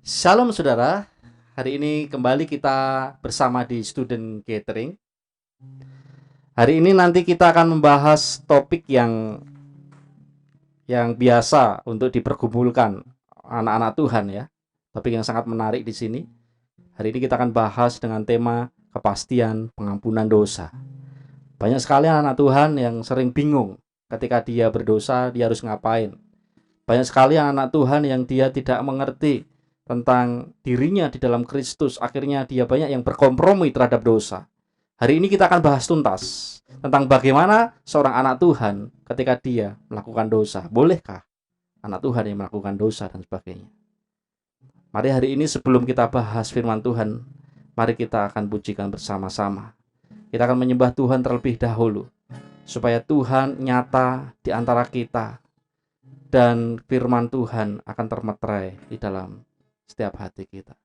Shalom saudara, hari ini kembali kita bersama di Student Gathering. Hari ini nanti kita akan membahas topik yang biasa untuk dipergumulkan anak-anak Tuhan ya. Topik yang sangat menarik di sini. Hari ini kita akan bahas dengan tema kepastian pengampunan dosa. Banyak sekali anak-anak Tuhan yang sering bingung ketika dia berdosa, dia harus ngapain. Banyak sekali anak Tuhan yang dia tidak mengerti tentang dirinya di dalam Kristus. Akhirnya dia banyak yang berkompromi terhadap dosa. Hari ini kita akan bahas tuntas tentang bagaimana seorang anak Tuhan ketika dia melakukan dosa. Bolehkah anak Tuhan yang melakukan dosa dan sebagainya. Mari hari ini sebelum kita bahas firman Tuhan, mari kita akan pujikan bersama-sama. Kita akan menyembah Tuhan terlebih dahulu, supaya Tuhan nyata di antara kita, dan firman Tuhan akan termeterai di dalam setiap hati kita.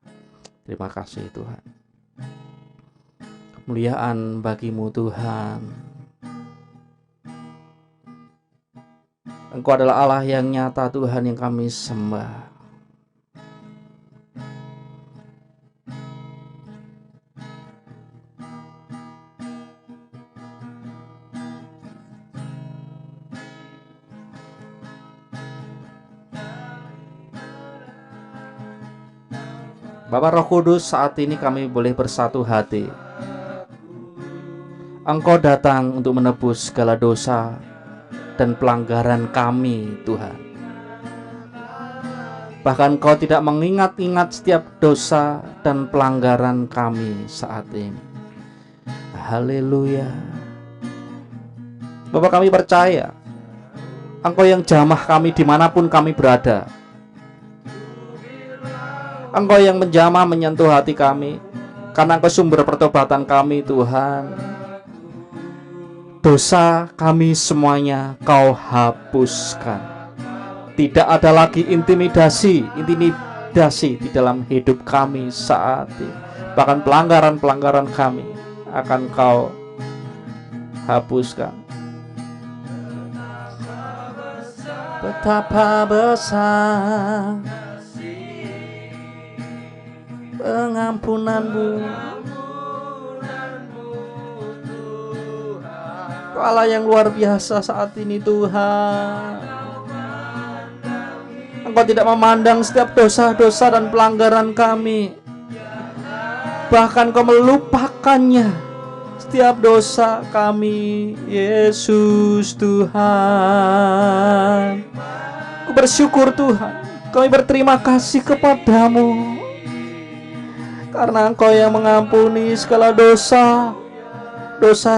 Terima kasih Tuhan. Kemuliaan bagimu Tuhan. Engkau adalah Allah yang nyata Tuhan yang kami sembah. Bapa Roh Kudus, saat ini kami boleh bersatu hati. Engkau datang untuk menebus segala dosa dan pelanggaran kami, Tuhan. Bahkan Engkau tidak mengingat-ingat setiap dosa dan pelanggaran kami saat ini. Haleluya. Bapak, kami percaya Engkau yang jamah kami dimanapun kami berada. Engkau yang menjamah menyentuh hati kami, karena Engkau sumber pertobatan kami Tuhan. Dosa kami semuanya Kau hapuskan. Tidak ada lagi intimidasi di dalam hidup kami saat ini. Bahkan pelanggaran-pelanggaran kami akan Kau hapuskan. Betapa besar pengampunan-Mu, Allah yang luar biasa saat ini Tuhan. Engkau tidak memandang setiap dosa-dosa dan pelanggaran kami, bahkan Kau melupakannya setiap dosa kami, Yesus Tuhan. Aku bersyukur Tuhan, kami berterima kasih kepadamu, karena Engkau yang mengampuni segala dosa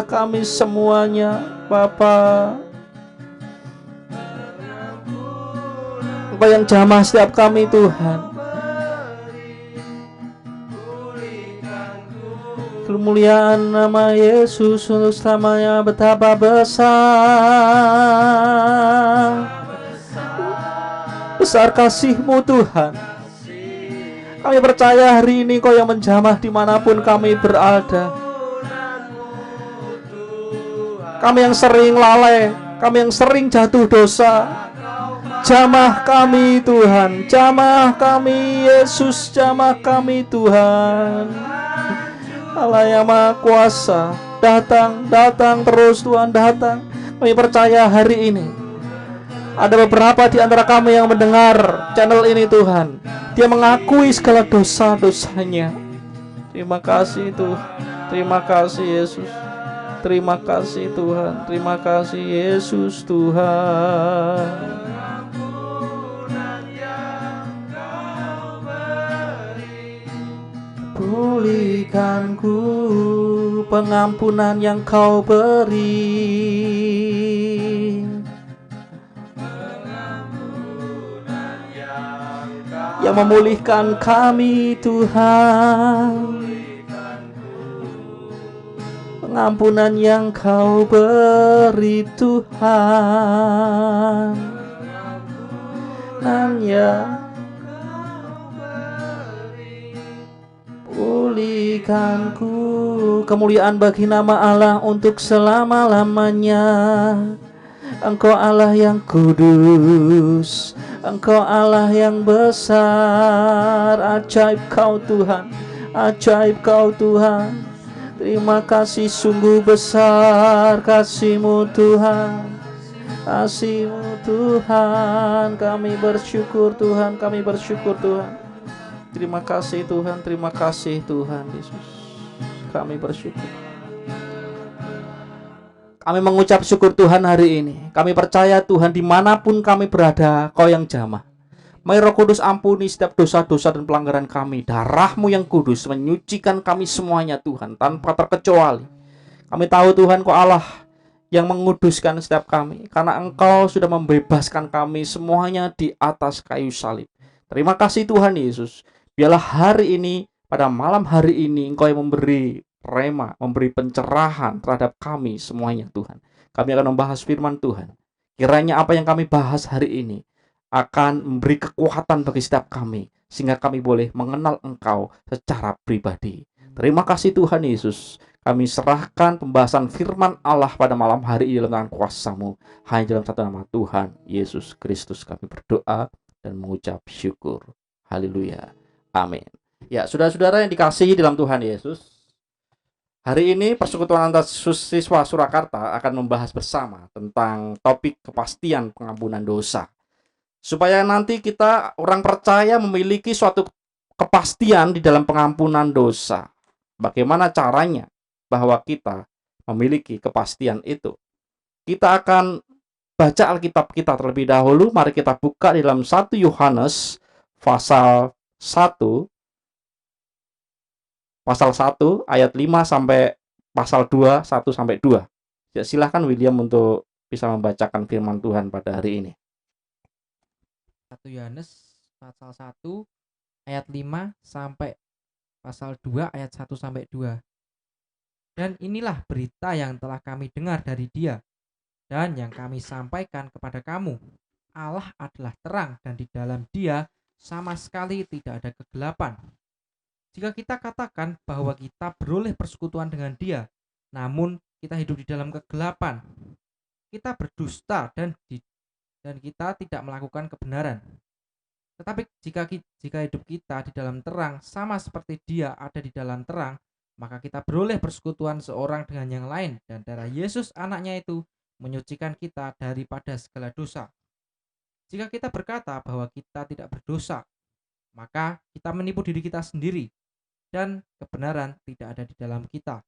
kami semuanya, Bapa. Engkau yang jamah setiap kami, Tuhan. Kemuliaan nama Yesus untuk selamanya. Betapa besar kasih-Mu, Tuhan. Kami percaya hari ini Kau yang menjamah dimanapun kami berada. Kami yang sering lalai, kami yang sering jatuh dosa, jamah kami Tuhan, jamah kami Yesus, jamah kami Tuhan. Allah yang Maha Kuasa, datang terus Tuhan, datang. Kami percaya hari ini ada beberapa di antara kami yang mendengar channel ini Tuhan, dia mengakui segala dosa-dosanya. Terima kasih Tuhan, terima kasih Yesus, terima kasih Tuhan, terima kasih Yesus Tuhan. Pulihkanku pengampunan yang Kau beri, yang memulihkan kami Tuhan. Pengampunan yang Kau beri Tuhan, hanya pulihkanku. Kemuliaan bagi nama Allah untuk selama-lamanya. Engkau Allah yang kudus, Engkau Allah yang besar, ajaib Kau Tuhan, ajaib Kau Tuhan. Terima kasih, sungguh besar kasih-Mu Tuhan, kasih-Mu Tuhan. Kami bersyukur Tuhan, kami bersyukur Tuhan. Terima kasih Tuhan, terima kasih Tuhan Yesus. Kami bersyukur. Kami mengucap syukur Tuhan hari ini. Kami percaya Tuhan, dimanapun kami berada, Kau yang jamah. Mari Roh Kudus ampuni setiap dosa-dosa dan pelanggaran kami. Darah-Mu yang kudus menyucikan kami semuanya Tuhan, tanpa terkecuali. Kami tahu Tuhan, Kau Allah yang menguduskan setiap kami, karena Engkau sudah membebaskan kami semuanya di atas kayu salib. Terima kasih Tuhan Yesus. Biarlah hari ini, pada malam hari ini, Engkau yang memberi rema, memberi pencerahan terhadap kami semuanya Tuhan. Kami akan membahas firman Tuhan. Kiranya apa yang kami bahas hari ini akan memberi kekuatan bagi setiap kami, sehingga kami boleh mengenal Engkau secara pribadi. Terima kasih Tuhan Yesus. Kami serahkan pembahasan firman Allah pada malam hari ini dalam tangan kuasa-Mu. Hanya dalam satu nama Tuhan Yesus Kristus kami berdoa dan mengucap syukur. Haleluya. Amin. Ya, saudara-saudara yang dikasihi dalam Tuhan Yesus, hari ini Persekutuan Antar Siswa Surakarta akan membahas bersama tentang topik kepastian pengampunan dosa. Supaya nanti kita orang percaya memiliki suatu kepastian di dalam pengampunan dosa. Bagaimana caranya bahwa kita memiliki kepastian itu? Kita akan baca Alkitab kita terlebih dahulu. Mari kita buka di dalam 1 Yohanes pasal 1 ayat 5 sampai pasal 2 1 sampai 2. Ya, silakan William untuk bisa membacakan firman Tuhan pada hari ini. 1 Yohanes pasal 1 ayat 5 sampai pasal 2 ayat 1 sampai 2. Dan inilah berita yang telah kami dengar dari Dia dan yang kami sampaikan kepada kamu. Allah adalah terang dan di dalam Dia sama sekali tidak ada kegelapan. Jika kita katakan bahwa kita beroleh persekutuan dengan Dia, namun kita hidup di dalam kegelapan, kita berdusta dan kita tidak melakukan kebenaran. Tetapi jika hidup kita di dalam terang sama seperti Dia ada di dalam terang, maka kita beroleh persekutuan seorang dengan yang lain, dan darah Yesus anaknya itu menyucikan kita daripada segala dosa. Jika kita berkata bahwa kita tidak berdosa, maka kita menipu diri kita sendiri dan kebenaran tidak ada di dalam kita.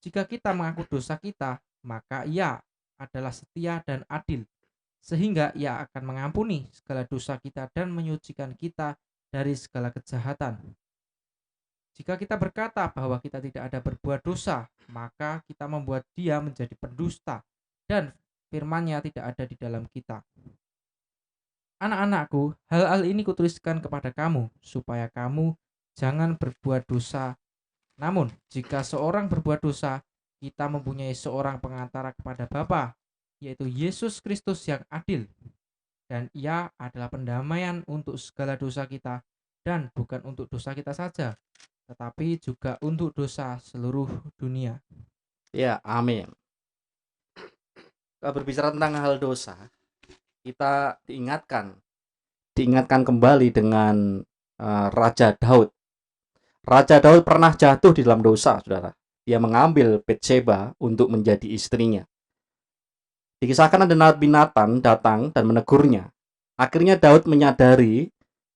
Jika kita mengaku dosa kita, maka Ia adalah setia dan adil, sehingga Ia akan mengampuni segala dosa kita dan menyucikan kita dari segala kejahatan. Jika kita berkata bahwa kita tidak ada berbuat dosa, maka kita membuat Dia menjadi pendusta dan firman-Nya tidak ada di dalam kita. Anak-anakku, hal-hal ini kutuliskan kepada kamu, supaya kamu jangan berbuat dosa. Namun, jika seorang berbuat dosa, kita mempunyai seorang pengantara kepada Bapa, yaitu Yesus Kristus yang adil. Dan Ia adalah pendamaian untuk segala dosa kita, dan bukan untuk dosa kita saja, tetapi juga untuk dosa seluruh dunia. Ya, amin. Berbicara tentang hal dosa, kita diingatkan kembali dengan Raja Daud. Raja Daud pernah jatuh di dalam dosa, saudara. Dia mengambil Bathsheba untuk menjadi istrinya. Dikisahkan ada Nabi Nathan datang dan menegurnya. Akhirnya Daud menyadari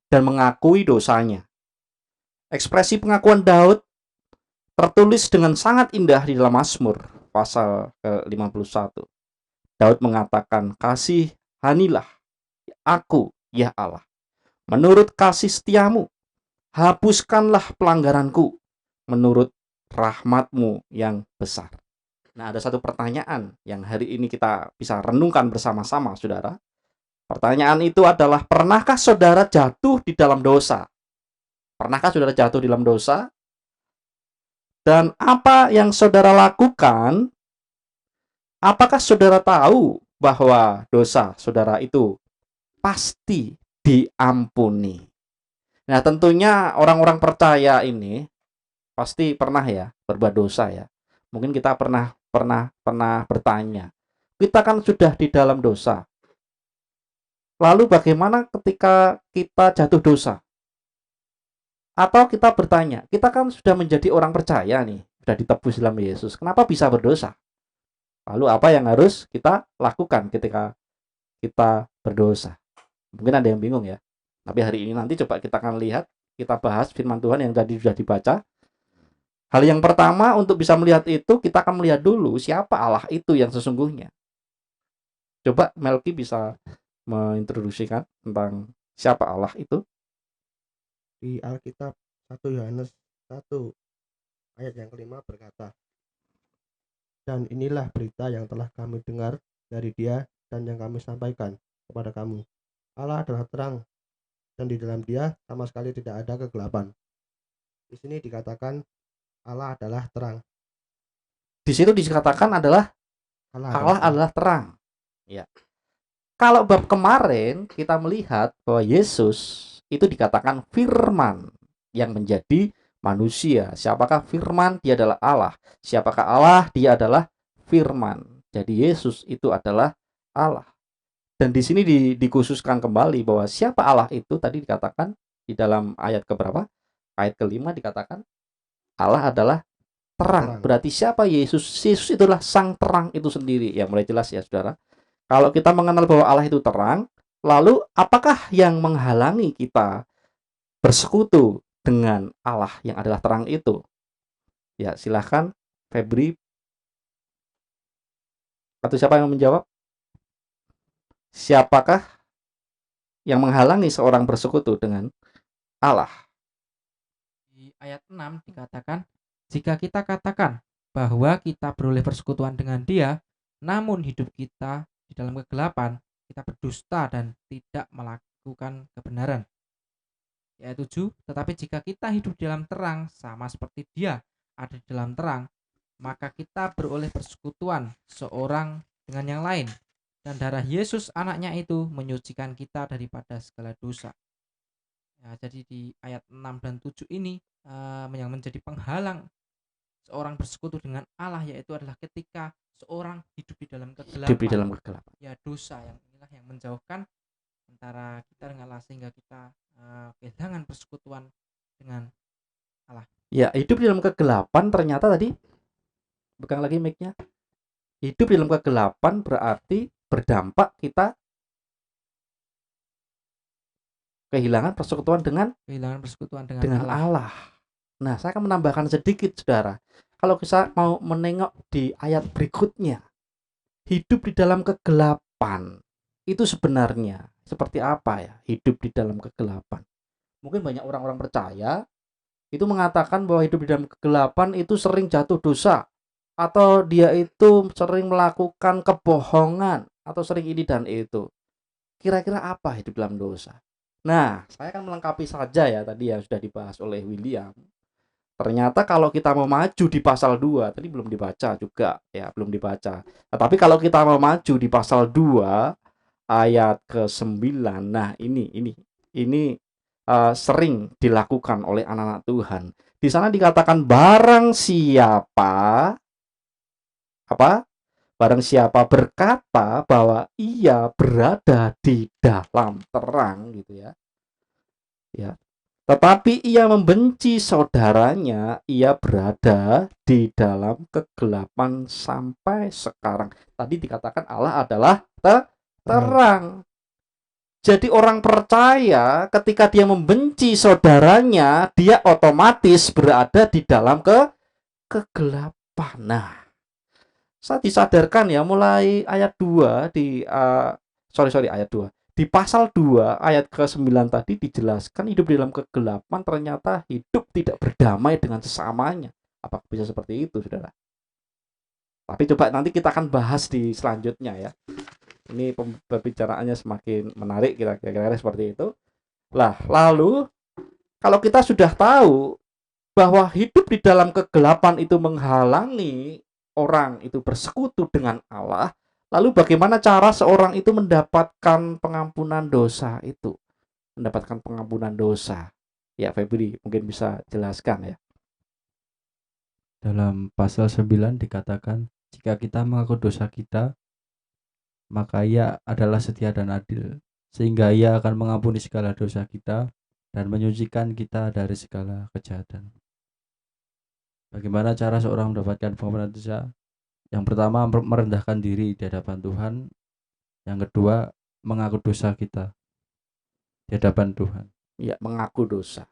dan mengakui dosanya. Ekspresi pengakuan Daud tertulis dengan sangat indah di dalam Mazmur pasal ke-51. Daud mengatakan, "Kasihanilah aku, ya Allah, menurut kasih setiamu. Hapuskanlah pelanggaranku menurut rahmat-Mu yang besar." Nah, ada satu pertanyaan yang hari ini kita bisa renungkan bersama-sama, saudara. Pertanyaan itu adalah, pernahkah saudara jatuh di dalam dosa? Pernahkah saudara jatuh di dalam dosa? Dan apa yang saudara lakukan? Apakah saudara tahu bahwa dosa saudara itu pasti diampuni? Nah, tentunya orang-orang percaya ini pasti pernah ya berbuat dosa ya. Mungkin kita pernah bertanya, kita kan sudah di dalam dosa. Lalu bagaimana ketika kita jatuh dosa? Atau kita bertanya, kita kan sudah menjadi orang percaya nih, sudah ditebus dalam Yesus, kenapa bisa berdosa? Lalu apa yang harus kita lakukan ketika kita berdosa? Mungkin ada yang bingung ya. Tapi hari ini nanti coba kita akan lihat, kita bahas firman Tuhan yang tadi sudah dibaca. Hal yang pertama untuk bisa melihat itu, kita akan melihat dulu siapa Allah itu yang sesungguhnya. Coba Melki bisa mengintroduksikan tentang siapa Allah itu. Di Alkitab 1 Yohanes 1 ayat yang kelima berkata, dan inilah berita yang telah kami dengar dari Dia dan yang kami sampaikan kepada kamu. Allah adalah terang, dan di dalam Dia sama sekali tidak ada kegelapan. Di sini dikatakan Allah adalah terang. Di situ dikatakan adalah Allah adalah terang. Ya. Kalau bab kemarin kita melihat bahwa Yesus itu dikatakan firman yang menjadi manusia. Siapakah firman? Dia adalah Allah. Siapakah Allah? Dia adalah firman. Jadi Yesus itu adalah Allah. Dan di sini dikhususkan kembali bahwa siapa Allah itu tadi dikatakan di dalam ayat keberapa? Ayat kelima dikatakan Allah adalah terang. Berarti siapa Yesus? Yesus itulah sang terang itu sendiri. Ya, mulai jelas ya saudara. Kalau kita mengenal bahwa Allah itu terang, lalu apakah yang menghalangi kita bersekutu dengan Allah yang adalah terang itu? Ya, silahkan Febri. Atau siapa yang menjawab? Siapakah yang menghalangi seorang bersekutu dengan Allah? Di ayat 6 dikatakan, jika kita katakan bahwa kita beroleh persekutuan dengan Dia, namun hidup kita di dalam kegelapan, kita berdusta dan tidak melakukan kebenaran. Ayat 7, tetapi jika kita hidup di dalam terang sama seperti Dia ada di dalam terang, maka kita beroleh persekutuan seorang dengan yang lain, dan darah Yesus anaknya itu menyucikan kita daripada segala dosa. Ya, jadi di ayat 6 dan 7 ini yang menjadi penghalang seorang bersekutu dengan Allah, yaitu adalah ketika seorang hidup di dalam kegelapan. Ya, dosa yang inilah yang menjauhkan antara kita dengan Allah, sehingga kita kehilangan persekutuan dengan Allah. Ya, hidup di dalam kegelapan ternyata tadi, pegang lagi mic-nya. Hidup di dalam kegelapan berarti berdampak kita kehilangan persekutuan dengan Allah. Nah, saya akan menambahkan sedikit saudara. Kalau kita mau menengok di ayat berikutnya, hidup di dalam kegelapan itu sebenarnya seperti apa ya? Hidup di dalam kegelapan. Mungkin banyak orang-orang percaya itu mengatakan bahwa hidup di dalam kegelapan itu sering jatuh dosa, atau dia itu sering melakukan kebohongan, atau sering ini dan itu. Kira-kira apa hidup dalam dosa? Nah, saya akan melengkapi saja ya tadi yang sudah dibahas oleh William. Ternyata kalau kita mau maju di pasal 2, tadi belum dibaca juga ya, belum dibaca. Tetapi kalau kita mau maju di pasal 2 ayat ke-9, nah ini sering dilakukan oleh anak-anak Tuhan. Di sana dikatakan barang siapa barang siapa berkata bahwa ia berada di dalam terang gitu ya. Ya. Tetapi ia membenci saudaranya, ia berada di dalam kegelapan sampai sekarang. Tadi dikatakan Allah adalah terang. Jadi orang percaya ketika dia membenci saudaranya, dia otomatis berada di dalam kegelapan. Nah, saya disadarkan ya mulai ayat 2 di ayat 2. Di pasal 2 ayat ke-9 tadi dijelaskan hidup di dalam kegelapan ternyata hidup tidak berdamai dengan sesamanya. Apakah bisa seperti itu, saudara? Tapi coba nanti kita akan bahas di selanjutnya ya. Ini pembicaraannya semakin menarik, kira-kira seperti itu. Lah, lalu kalau kita sudah tahu bahwa hidup di dalam kegelapan itu menghalangi orang itu bersekutu dengan Allah, lalu bagaimana cara seorang itu mendapatkan pengampunan dosa itu? Mendapatkan pengampunan dosa. Ya, Febri mungkin bisa jelaskan ya. Dalam pasal 9 dikatakan, jika kita mengaku dosa kita, maka ia adalah setia dan adil sehingga Ia akan mengampuni segala dosa kita dan menyucikan kita dari segala kejahatan. Bagaimana cara seorang mendapatkan pengampunan dosa? Yang pertama, merendahkan diri di hadapan Tuhan. Yang kedua, mengaku dosa kita di hadapan Tuhan. Ya, mengaku dosa.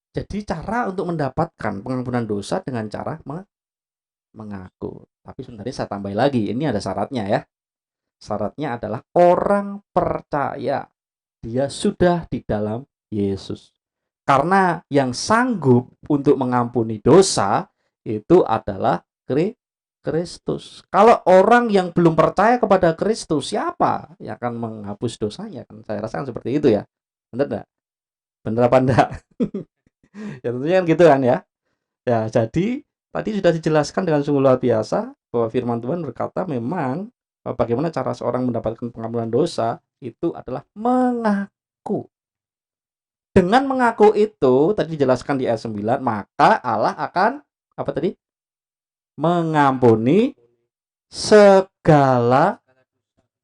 Jadi cara untuk mendapatkan pengampunan dosa dengan cara mengaku. Tapi sebenarnya saya tambah lagi, ini ada syaratnya ya. Syaratnya adalah orang percaya dia sudah di dalam Yesus. Karena yang sanggup untuk mengampuni dosa itu adalah Kristus. Kalau orang yang belum percaya kepada Kristus, siapa yang akan menghapus dosanya? Kan saya rasa seperti itu ya. Benar enggak? Benar apa enggak? Ya tentunya kan gitu kan ya. Ya, jadi tadi sudah dijelaskan dengan sungguh luar biasa bahwa firman Tuhan berkata memang bagaimana cara seorang mendapatkan pengampunan dosa itu adalah mengaku. Dengan mengaku itu tadi dijelaskan di ayat 9, maka Allah akan apa tadi? Mengampuni segala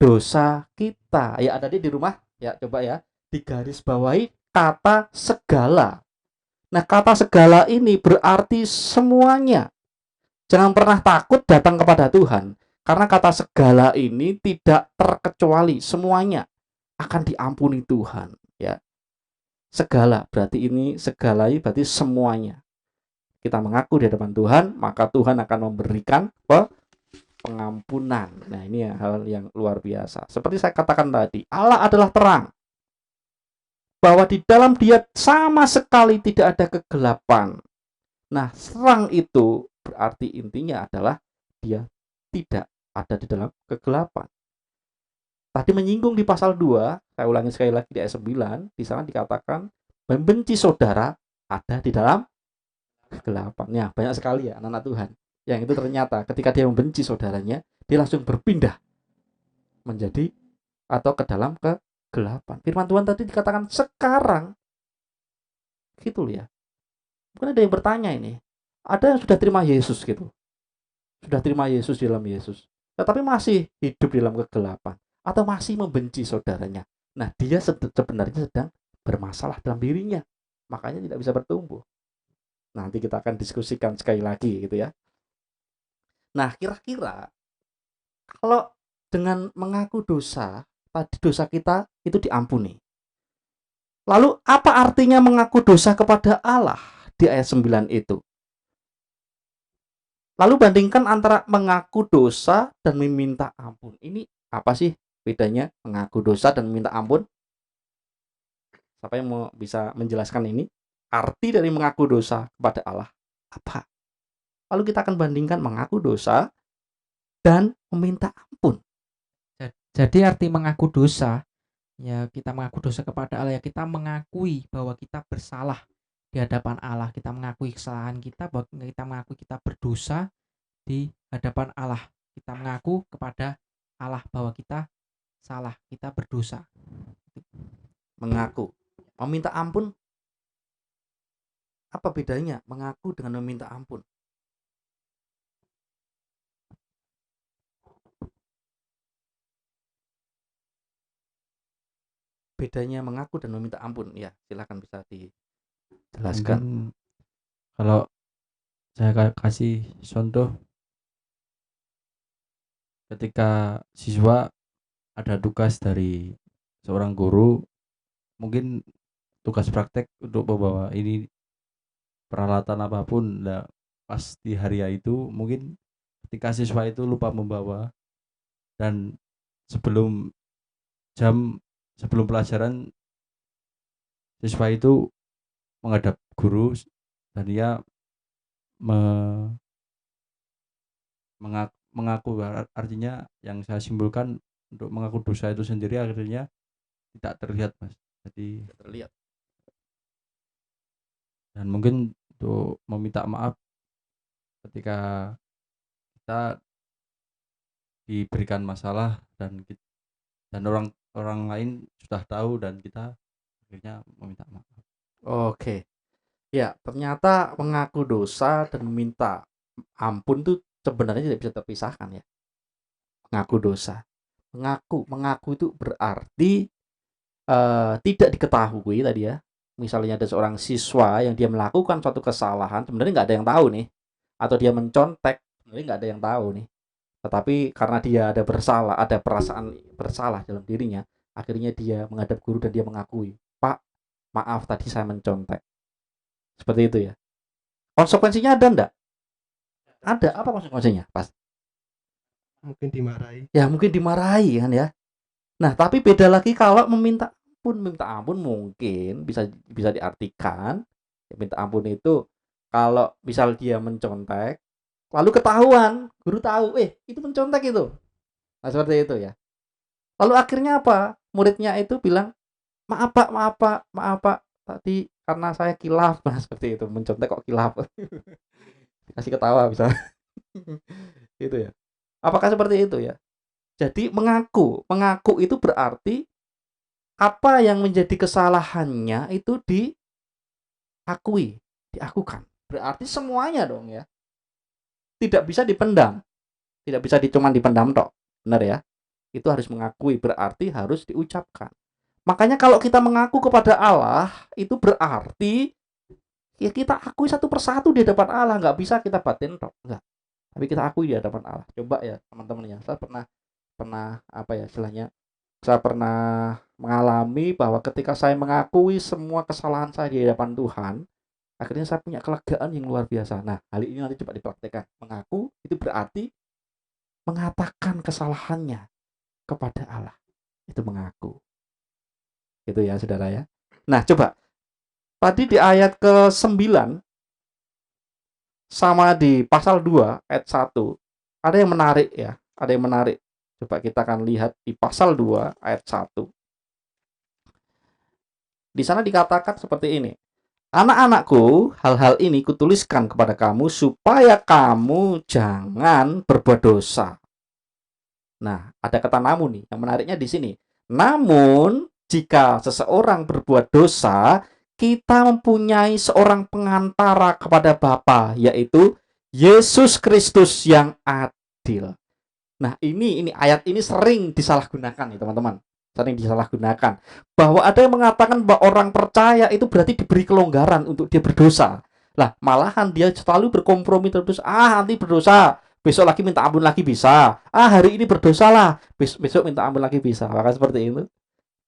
dosa kita. Ya ada di rumah ya, coba ya digaris bawahi kata segala. Nah, kata segala ini berarti semuanya. Jangan pernah takut datang kepada Tuhan, karena kata segala ini tidak terkecuali, semuanya akan diampuni Tuhan, ya. Segala berarti ini, segala ini berarti semuanya. Kita mengaku di hadapan Tuhan, maka Tuhan akan memberikan pengampunan. Nah, ini hal yang luar biasa. Seperti saya katakan tadi, Allah adalah terang. Bahwa di dalam Dia sama sekali tidak ada kegelapan. Nah, terang itu berarti intinya adalah Dia tidak ada di dalam kegelapan. Tadi menyinggung di pasal 2, saya ulangi sekali lagi di ayat 9, di sana dikatakan membenci saudara ada di dalam kegelapan. Ya, banyak sekali ya anak-anak Tuhan yang itu ternyata ketika dia membenci saudaranya, dia langsung berpindah menjadi atau ke dalam kegelapan. Firman Tuhan tadi dikatakan sekarang gitu ya. Mungkin ada yang bertanya ini, ada yang sudah terima Yesus gitu, sudah terima Yesus di dalam Yesus, tetapi masih hidup di dalam kegelapan atau masih membenci saudaranya. Nah, dia sebenarnya sedang bermasalah dalam dirinya, makanya tidak bisa bertumbuh. Nanti kita akan diskusikan sekali lagi gitu ya. Nah, kira-kira kalau dengan mengaku dosa, tadi dosa kita itu diampuni. Lalu apa artinya mengaku dosa kepada Allah di ayat 9 itu? Lalu bandingkan antara mengaku dosa dan meminta ampun. Ini apa sih bedanya mengaku dosa dan meminta ampun? Siapa yang mau bisa menjelaskan ini? Arti dari mengaku dosa kepada Allah apa? Lalu kita akan bandingkan mengaku dosa dan meminta ampun. Jadi arti mengaku dosa, ya kita mengaku dosa kepada Allah, ya kita mengakui bahwa kita bersalah di hadapan Allah, kita mengakui kesalahan kita, bahwa kita mengakui kita berdosa di hadapan Allah, kita mengaku kepada Allah bahwa kita salah, kita berdosa. Mengaku. Meminta ampun, apa bedanya mengaku dengan meminta ampun? Bedanya mengaku dan meminta ampun, ya silakan bisa dijelaskan. Mungkin kalau saya kasih contoh, ketika siswa ada tugas dari seorang guru, mungkin tugas praktek untuk membawa ini peralatan apapun. Nah, pas di hari itu mungkin ketika siswa itu lupa membawa, dan sebelum pelajaran, siswa itu menghadap guru dan dia mengaku, artinya yang saya simpulkan untuk mengaku dosa itu sendiri akhirnya tidak terlihat, Mas. Jadi Terlihat. dan mungkin untuk meminta maaf ketika kita diberikan masalah dan orang lain sudah tahu dan kita akhirnya meminta maaf. Oke. Ya, ternyata mengaku dosa dan meminta ampun itu sebenarnya tidak bisa terpisahkan ya. Mengaku dosa, Mengaku itu berarti tidak diketahui tadi ya. Misalnya ada seorang siswa yang dia melakukan suatu kesalahan, sebenarnya nggak ada yang tahu nih. Atau dia mencontek, sebenarnya nggak ada yang tahu nih. Tetapi karena dia ada perasaan bersalah dalam dirinya, akhirnya dia menghadap guru dan dia mengakui, Pak, maaf tadi saya mencontek. Seperti itu ya. Konsekuensinya ada enggak? Ada. Apa konsekuensinya? Pas. Mungkin dimarahi. Ya mungkin dimarahi kan ya. Nah, tapi beda lagi kalau minta ampun mungkin bisa bisa diartikan ya, minta ampun itu kalau misal dia mencontek lalu ketahuan, guru tahu, itu mencontek itu. Nah, seperti itu ya. Lalu akhirnya apa? Muridnya itu bilang, "Maaf Pak, maaf Pak, maaf Pak. Tadi karena saya kilaf." Nah, seperti itu, mencontek kok kilaf. Kasih ketawa bisa. Gitu ya. Apakah seperti itu ya? Jadi mengaku itu berarti apa yang menjadi kesalahannya itu diakui, diakukan. Berarti semuanya dong ya. Tidak bisa dipendam. Tidak bisa cuman dipendam tok. Benar ya? Itu harus mengakui, berarti harus diucapkan. Makanya kalau kita mengaku kepada Allah, itu berarti ya kita akui satu persatu di hadapan Allah, nggak bisa kita batin tok, enggak. Tapi kita akui di hadapan Allah. Coba ya teman-teman ya. Saya pernah pernah apa ya istilahnya? Saya pernah mengalami bahwa ketika saya mengakui semua kesalahan saya di hadapan Tuhan, akhirnya saya punya kelegaan yang luar biasa. Nah, hal ini nanti coba dipraktekkan. Mengaku itu berarti mengatakan kesalahannya kepada Allah. Itu mengaku. Itu ya, Saudara ya. Nah, coba. Tadi di ayat ke-9 sama di pasal 2 ayat 1 ada yang menarik ya. Ada yang menarik. Coba kita akan lihat di pasal 2 ayat 1. Di sana dikatakan seperti ini. Anak-anakku, hal-hal ini kutuliskan kepada kamu supaya kamu jangan berbuat dosa. Nah, ada kata namun nih, yang menariknya di sini. Namun, jika seseorang berbuat dosa, kita mempunyai seorang pengantara kepada Bapa, yaitu Yesus Kristus yang adil. Nah, ini ayat ini sering disalahgunakan nih, teman-teman. Sering disalahgunakan. Bahwa ada yang mengatakan bahwa orang percaya itu berarti diberi kelonggaran untuk dia berdosa. Lah, malahan dia selalu berkompromi terus. Nanti berdosa, besok lagi minta ampun lagi bisa. Hari ini berdosalah, besok minta ampun lagi bisa. Maka seperti itu.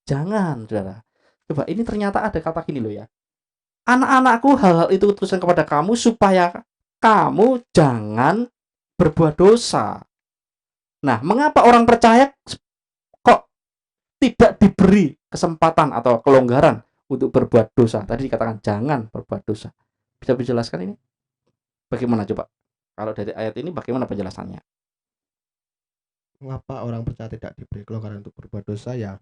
Jangan, Saudara. Coba ini ternyata ada kata gini loh ya. Anak-anakku, hal-hal itu kutuliskan kepada kamu supaya kamu jangan berbuat dosa. Nah, mengapa orang percaya kok tidak diberi kesempatan atau kelonggaran untuk berbuat dosa? Tadi dikatakan jangan berbuat dosa. Bisa dijelaskan ini? Bagaimana coba? Kalau dari ayat ini bagaimana penjelasannya? Mengapa orang percaya tidak diberi kelonggaran untuk berbuat dosa ya?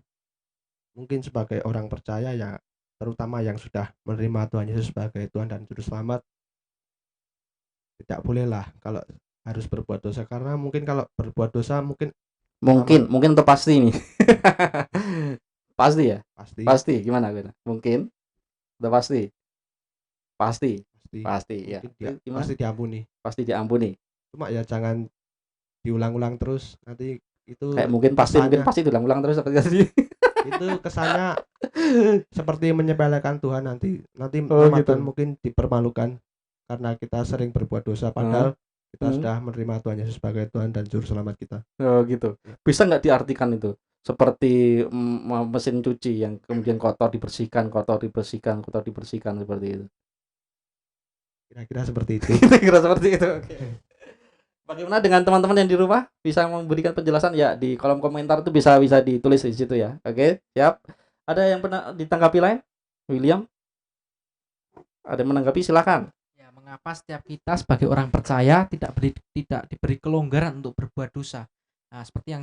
Mungkin sebagai orang percaya ya, terutama yang sudah menerima Tuhan Yesus sebagai Tuhan dan Juru Selamat, tidak bolehlah kalau harus berbuat dosa, karena mungkin kalau berbuat dosa mungkin Mungkin atau pasti nih. Pasti ya? pasti Pasti gimana? Mungkin atau pasti? Pasti. pasti Pasti ya. mungkin Gimana? pasti diampuni. Pasti diampuni. Cuma ya jangan diulang-ulang terus, nanti itu Kayak mungkin pasti diulang-ulang terus seperti tadi. itu kesannya seperti menyepelekan Tuhan, nanti Oh, umat gitu. Tuhan mungkin dipermalukan karena kita sering berbuat dosa, padahal kita sudah menerima Tuhan Yesus sebagai Tuhan dan Juru Selamat kita. Oh gitu. Bisa nggak diartikan itu seperti mesin cuci yang kemudian kotor dibersihkan seperti itu? Kira-kira seperti itu. Kira seperti itu. Oke. Bagaimana dengan teman-teman yang di rumah? Bisa memberikan penjelasan ya di kolom komentar itu bisa ditulis di situ ya. Oke, siap. Ada yang pernah ditanggapi lain? William? Ada yang menanggapi, silakan. Ya, mengapa setiap kita sebagai orang percaya tidak diberi kelonggaran untuk berbuat dosa? Nah, seperti yang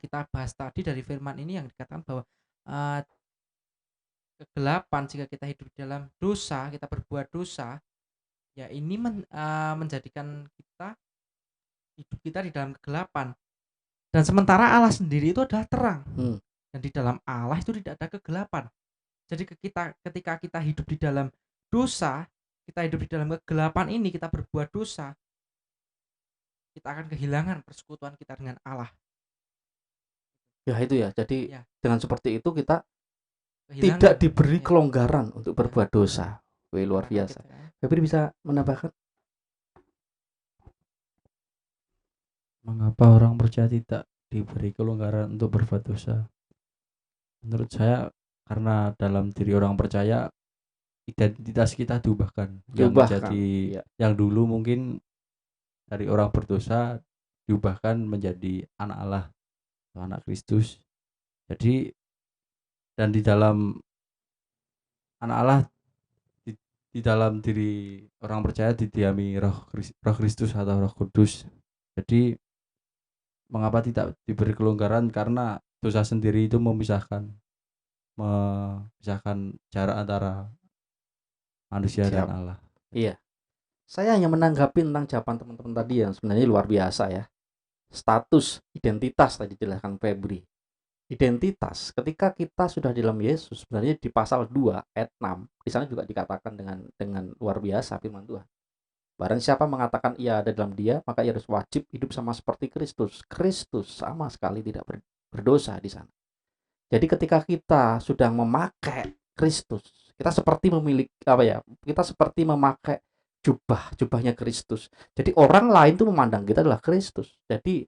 kita bahas tadi dari firman ini yang dikatakan bahwa kegelapan, jika kita hidup dalam dosa, kita berbuat dosa, ya ini menjadikan kita hidup kita di dalam kegelapan. Dan sementara Allah sendiri itu adalah terang. Dan di dalam Allah itu tidak ada kegelapan. Jadi ketika kita hidup di dalam dosa, kita hidup di dalam kegelapan ini, kita berbuat dosa, kita akan kehilangan persekutuan kita dengan Allah. Ya itu ya. Jadi Ya, dengan seperti itu kita kehilangan. tidak diberi Ya, kelonggaran untuk ya, berbuat dosa. Wih, luar kaget biasa. saya. Febri bisa menambahkan? Mengapa orang percaya tidak diberi kelonggaran untuk berbuat dosa? Menurut saya karena dalam diri orang percaya identitas kita diubahkan. Diubahkan. Ya. Yang dulu mungkin dari orang berdosa diubahkan menjadi anak Allah atau anak Kristus. Jadi dan di dalam anak Allah di, di dalam diri orang percaya didiami roh Kristus atau Roh Kudus. Jadi mengapa tidak diberi kelonggaran? Karena dosa sendiri itu memisahkan jarak antara manusia dan Siap. Allah. Iya. Saya hanya menanggapi tentang jawaban teman-teman tadi yang sebenarnya luar biasa ya. Status identitas tadi dijelaskan Febri. Identitas ketika kita sudah di dalam Yesus, sebenarnya di pasal 2 ayat 6 di sana juga dikatakan dengan luar biasa firman Tuhan. Barang siapa mengatakan ia ada dalam dia, maka ia harus wajib hidup sama seperti Kristus. Kristus sama sekali tidak berdosa di sana. Jadi ketika kita sudah memakai Kristus, kita seperti memiliki apa ya? Kita seperti memakai jubahnya Kristus. Jadi orang lain tuh memandang kita adalah Kristus. Jadi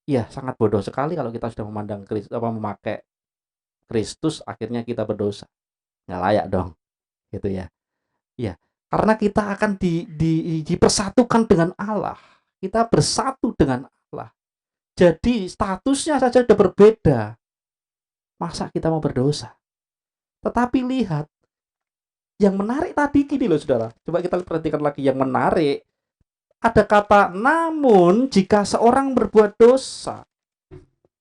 ya sangat bodoh sekali kalau kita sudah memandang Kristus memakai Kristus akhirnya kita berdosa. Nggak layak dong. Gitu ya. Iya, karena kita akan dipersatukan dengan Allah. Kita bersatu dengan Allah. Jadi statusnya saja sudah berbeda. Masa kita mau berdosa? Tetapi lihat, yang menarik tadi gini loh saudara. Coba kita perhatikan lagi yang menarik. Ada kata namun jika seorang berbuat dosa.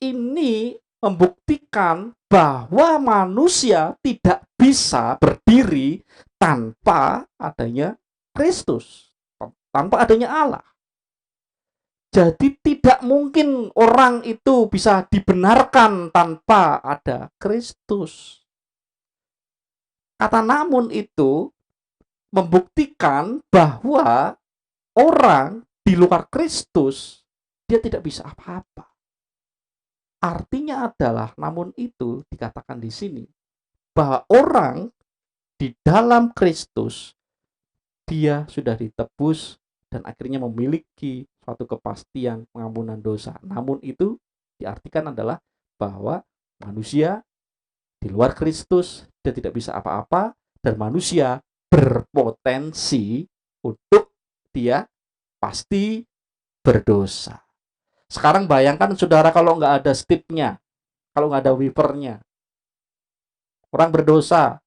Ini membuktikan bahwa manusia tidak bisa berdiri tanpa adanya Kristus, tanpa adanya Allah. Jadi tidak mungkin orang itu bisa dibenarkan tanpa ada Kristus. Kata namun itu membuktikan bahwa orang di luar Kristus dia tidak bisa apa-apa. Artinya adalah namun itu dikatakan di sini bahwa orang di dalam Kristus dia sudah ditebus dan akhirnya memiliki suatu kepastian pengampunan dosa. Namun itu diartikan adalah bahwa manusia di luar Kristus dia tidak bisa apa-apa dan manusia berpotensi untuk dia pasti berdosa. Sekarang bayangkan saudara kalau nggak ada stipnya, kalau nggak ada wipernya, orang berdosa,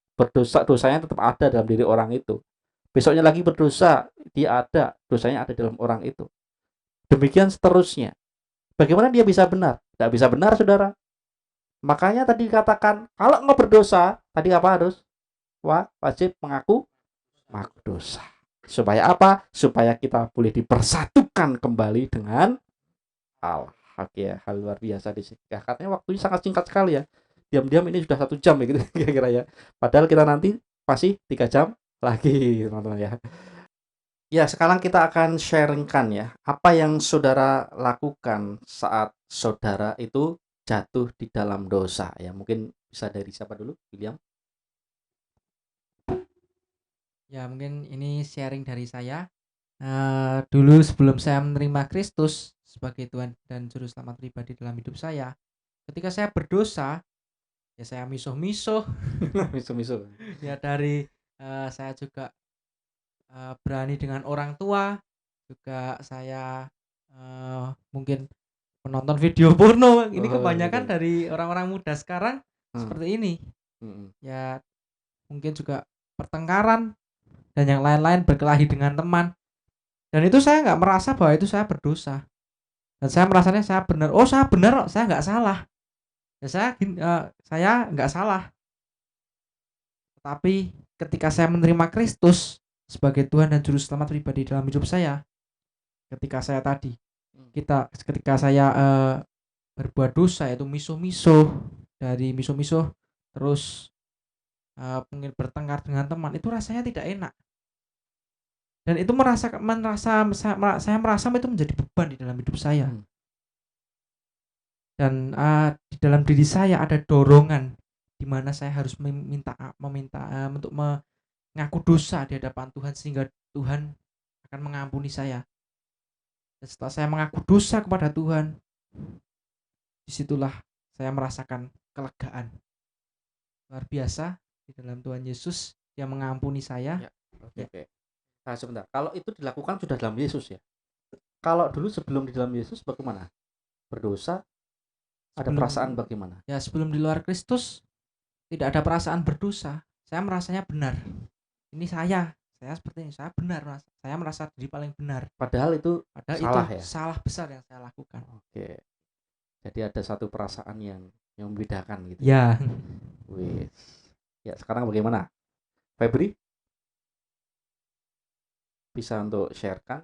dosanya tetap ada dalam diri orang itu. Besoknya lagi berdosa, dia ada, dosanya ada dalam orang itu. Demikian seterusnya. Bagaimana dia bisa benar? Tidak bisa benar, saudara. Makanya tadi dikatakan, kalau nggak berdosa, tadi apa harus? Wajib mengaku dosa. Supaya apa? Supaya kita boleh dipersatukan kembali dengan Allah. Oke ya, hal luar biasa di sini. Ya, katanya waktunya sangat singkat sekali ya. Diam-diam ini sudah 1 jam ya gitu kira-kira ya. Padahal kita nanti pasti 3 jam lagi teman-teman ya. Ya, sekarang kita akan sharingkan ya, apa yang saudara lakukan saat saudara itu jatuh di dalam dosa ya. Mungkin bisa dari siapa dulu, William? Ya, mungkin ini sharing dari saya. Dulu sebelum saya menerima Kristus sebagai Tuhan dan Juru Selamat pribadi dalam hidup saya, ketika saya berdosa, ya saya misuh-misuh. Misu-misu. Ya dari saya juga berani dengan orang tua, juga saya mungkin menonton video porno. Ini kebanyakan gitu. dari orang-orang muda sekarang seperti ini. Ya mungkin juga pertengkaran dan yang lain-lain, berkelahi dengan teman. Dan itu saya nggak merasa bahwa itu saya berdosa. Dan saya merasanya saya benar. Oh, saya benar, saya nggak salah. Ya saya nggak salah. Tapi ketika saya menerima Kristus sebagai Tuhan dan Juru Selamat pribadi dalam hidup saya, ketika saya berbuat dosa, yaitu misuh-misuh, dari misuh-misuh terus mungkin bertengkar dengan teman, itu rasanya tidak enak. Dan itu saya merasa itu menjadi beban di dalam hidup saya. Dan di dalam diri saya ada dorongan di mana saya harus meminta untuk mengaku dosa di hadapan Tuhan sehingga Tuhan akan mengampuni saya. Dan setelah saya mengaku dosa kepada Tuhan, disitulah saya merasakan kelegaan luar biasa di dalam Tuhan Yesus yang mengampuni saya. Ya. Oke. Nah, sebentar. Kalau itu dilakukan sudah dalam Yesus ya. Kalau dulu sebelum di dalam Yesus bagaimana? Berdosa, ada Sebelum- perasaan bagaimana? Ya, sebelum di luar Kristus tidak ada perasaan berdosa. Saya merasanya benar. Ini saya seperti ini, saya benar, saya merasa diri paling benar. Padahal itu Padahal salah itu ya. salah besar yang saya lakukan. Oke. Jadi ada satu perasaan yang membedakan gitu. Ya, Wis. Ya, sekarang bagaimana? Febri? Bisa untuk sharekan?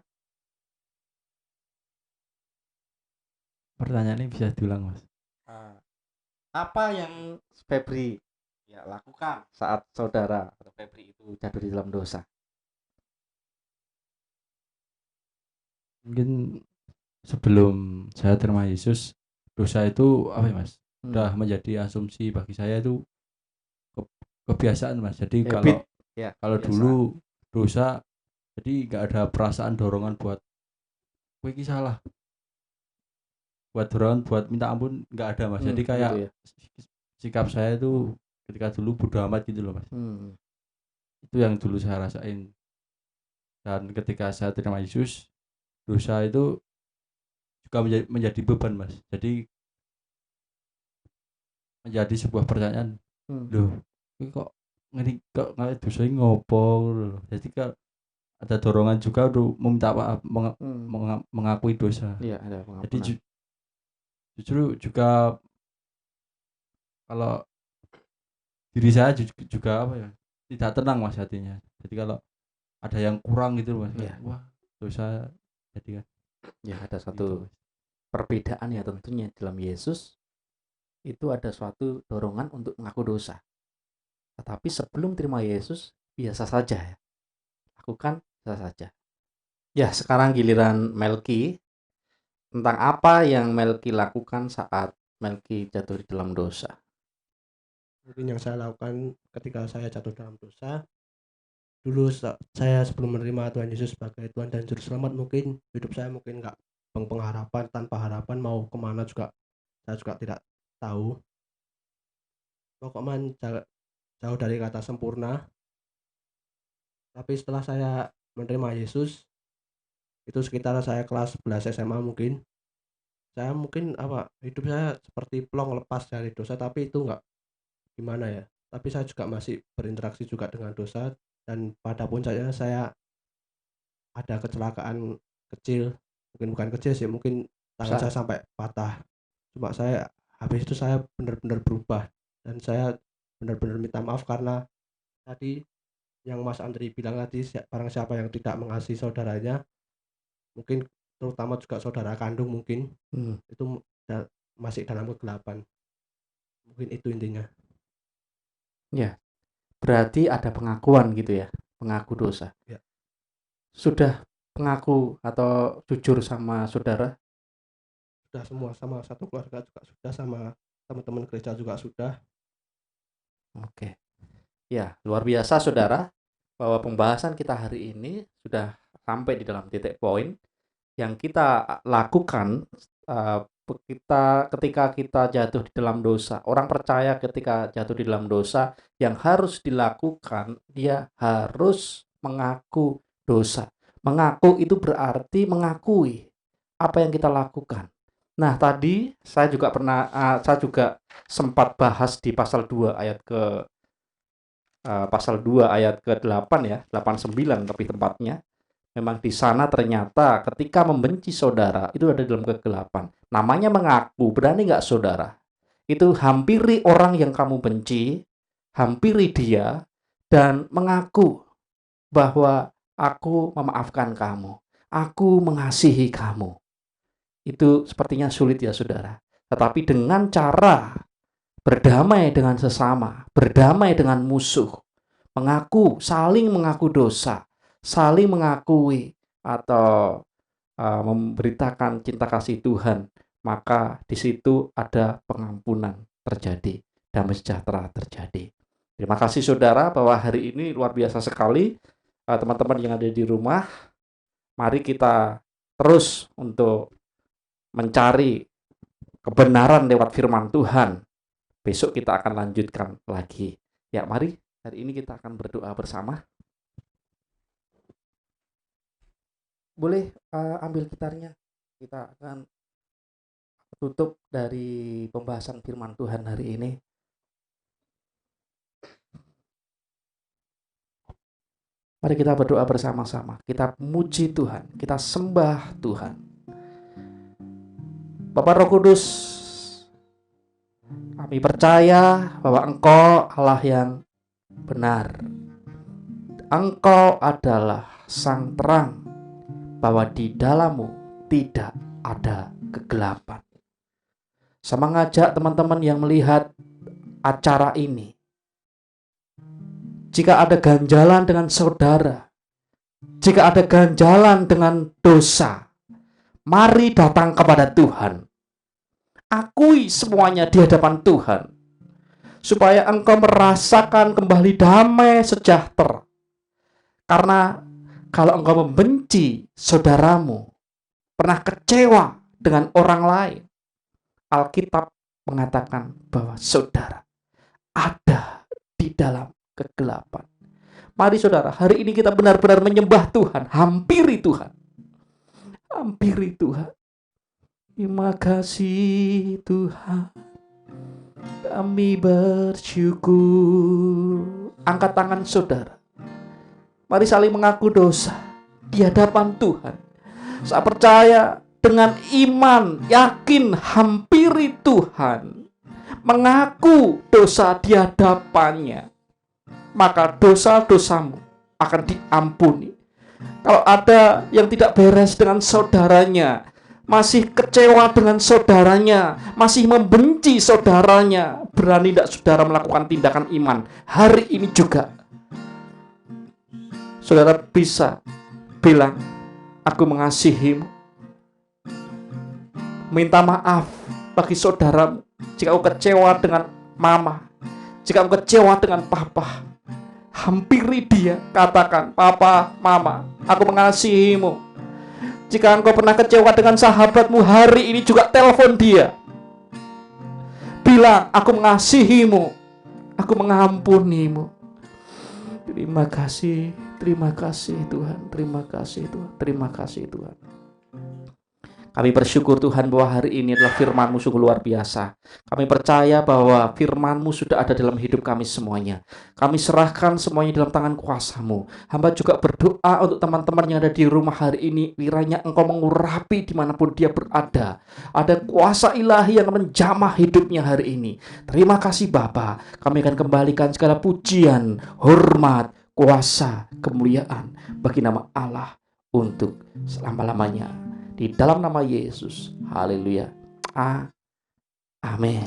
Pertanyaannya bisa diulang, Mas. Apa yang Febri ya lakukan saat saudara atau Febri itu jatuh di dalam dosa? Mungkin sebelum saya terima Yesus, dosa itu apa ya, Mas? Udah menjadi asumsi bagi saya itu kebiasaan, Mas. Jadi Habit. kalau kebiasaan. dulu dosa, jadi nggak ada perasaan dorongan buat gue ini salah, buat dorongan buat minta ampun nggak ada, Mas. Jadi kayak gitu ya. sikap saya itu ketika dulu bodo amat gitu loh, Mas. Itu yang dulu saya rasain. Dan ketika saya terima Yesus, dosa itu juga menjadi beban, Mas. Jadi menjadi sebuah pertanyaan, loh ini kok nggak dosa ini ngopo loh. Jadi kan ada dorongan juga untuk meminta maaf, mengakui dosa. Iya, ada pengampunan. Jadi justru juga kalau diri saya juga apa ya, tidak tenang, Mas, hatinya. Jadi kalau ada yang kurang gitu, Mas, Iya. wah dosa, jadi kan Ya, ada gitu, satu Mas. perbedaan ya tentunya dalam Yesus itu ada suatu dorongan untuk mengaku dosa. Tetapi sebelum terima Yesus biasa saja ya. Lakukan biasa saja. Ya, sekarang giliran Melki. Tentang apa yang Melki lakukan saat Melki jatuh di dalam dosa? Mungkin yang saya lakukan ketika saya jatuh dalam dosa, dulu saya sebelum menerima Tuhan Yesus sebagai Tuhan dan Juru Selamat, mungkin hidup saya mungkin nggak pengharapan, tanpa harapan, mau kemana juga saya juga tidak tahu. Pokoknya jauh dari kata sempurna. Tapi setelah saya menerima Yesus, itu sekitar saya kelas 11 SMA, mungkin saya hidup saya seperti plong lepas dari dosa, tapi itu nggak gimana ya, tapi saya juga masih berinteraksi juga dengan dosa. Dan pada puncaknya saya ada kecelakaan kecil, mungkin bukan kecil sih, mungkin tangan saya sampai patah. Cuma saya habis itu saya benar-benar berubah dan saya benar-benar minta maaf karena tadi yang Mas Andri bilang tadi, barang siapa yang tidak mengasihi saudaranya, mungkin terutama juga saudara kandung, mungkin itu masih dalam kegelapan. Mungkin itu intinya. Ya, berarti ada pengakuan gitu ya, pengaku dosa. Ya. Sudah pengaku atau jujur sama saudara? Sudah semua, sama satu keluarga juga sudah, sama teman-teman gereja juga sudah. Oke. Ya, luar biasa saudara, bahwa pembahasan kita hari ini sudah sampai di dalam titik poin yang kita lakukan ketika kita jatuh di dalam dosa. Orang percaya ketika jatuh di dalam dosa, yang harus dilakukan dia harus mengaku dosa. Mengaku itu berarti mengakui apa yang kita lakukan. Nah, tadi saya juga sempat bahas di pasal 2 ayat pasal 2 ayat ke-8 ya, 89 lebih tepatnya. Memang di sana ternyata ketika membenci saudara itu ada dalam kegelapan. Namanya mengaku, berani nggak saudara? Itu hampiri orang yang kamu benci, hampiri dia, dan mengaku bahwa aku memaafkan kamu, aku mengasihi kamu. Itu sepertinya sulit ya saudara. Tetapi dengan cara berdamai dengan sesama, berdamai dengan musuh, saling mengaku dosa, saling mengakui atau memberitakan cinta kasih Tuhan maka di situ ada pengampunan terjadi, damai sejahtera terjadi. Terima kasih saudara bahwa hari ini luar biasa sekali. Teman-teman yang ada di rumah, mari kita terus untuk mencari kebenaran lewat firman Tuhan. Besok kita akan lanjutkan lagi. Ya, mari hari ini kita akan berdoa bersama. Boleh ambil gitarnya. Kita akan tutup dari pembahasan firman Tuhan hari ini. Mari kita berdoa bersama-sama. Kita muji Tuhan, kita sembah Tuhan. Bapa Roh Kudus, kami percaya bahwa Engkau Allah yang benar. Engkau adalah sang terang, bahwa di dalammu tidak ada kegelapan. Saya mengajak teman-teman yang melihat acara ini, jika ada ganjalan dengan saudara, jika ada ganjalan dengan dosa, mari datang kepada Tuhan. Akui semuanya di hadapan Tuhan, supaya engkau merasakan kembali damai sejahtera. Karena kalau engkau membenci saudaramu, pernah kecewa dengan orang lain, Alkitab mengatakan bahwa saudara ada di dalam kegelapan. Mari saudara, hari ini kita benar-benar menyembah Tuhan, hampiri Tuhan. Hampiri Tuhan. Terima kasih Tuhan, kami bersyukur. Angkat tangan saudara. Mari saling mengaku dosa di hadapan Tuhan. Saya percaya dengan iman, yakin, hampiri Tuhan, mengaku dosa di hadapannya, maka dosa-dosamu akan diampuni. Kalau ada yang tidak beres dengan saudaranya, masih kecewa dengan saudaranya, masih membenci saudaranya, berani tidak saudara melakukan tindakan iman? Hari ini juga saudara bisa bilang, aku mengasihimu. Minta maaf bagi saudaramu jika aku kecewa dengan mama, jika aku kecewa dengan papa. Hampiri dia, katakan, papa, mama, aku mengasihimu. Jika engkau pernah kecewa dengan sahabatmu, hari ini juga telepon dia. Bilang, aku mengasihimu, aku mengampunimu. Terima kasih Tuhan, terima kasih Tuhan, terima kasih Tuhan. Kami bersyukur Tuhan bahwa hari ini adalah firman-Mu sungguh luar biasa. Kami percaya bahwa firman-Mu sudah ada dalam hidup kami semuanya. Kami serahkan semuanya dalam tangan kuasa-Mu. Hamba juga berdoa untuk teman-teman yang ada di rumah hari ini. Kiranya Engkau mengurapi dimanapun dia berada. Ada kuasa ilahi yang menjamah hidupnya hari ini. Terima kasih Bapa. Kami akan kembalikan segala pujian, hormat, kuasa, kemuliaan bagi nama Allah untuk selama-lamanya. Di dalam nama Yesus. Haleluya. Amin.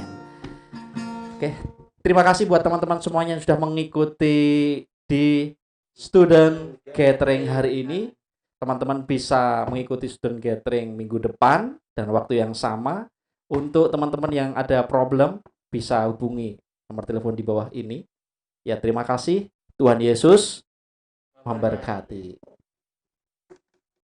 Oke, terima kasih buat teman-teman semuanya yang sudah mengikuti di student gathering hari ini. Teman-teman bisa mengikuti student gathering minggu depan dan waktu yang sama. Untuk teman-teman yang ada problem, bisa hubungi nomor telepon di bawah ini. Ya, terima kasih. Tuhan Yesus memberkati.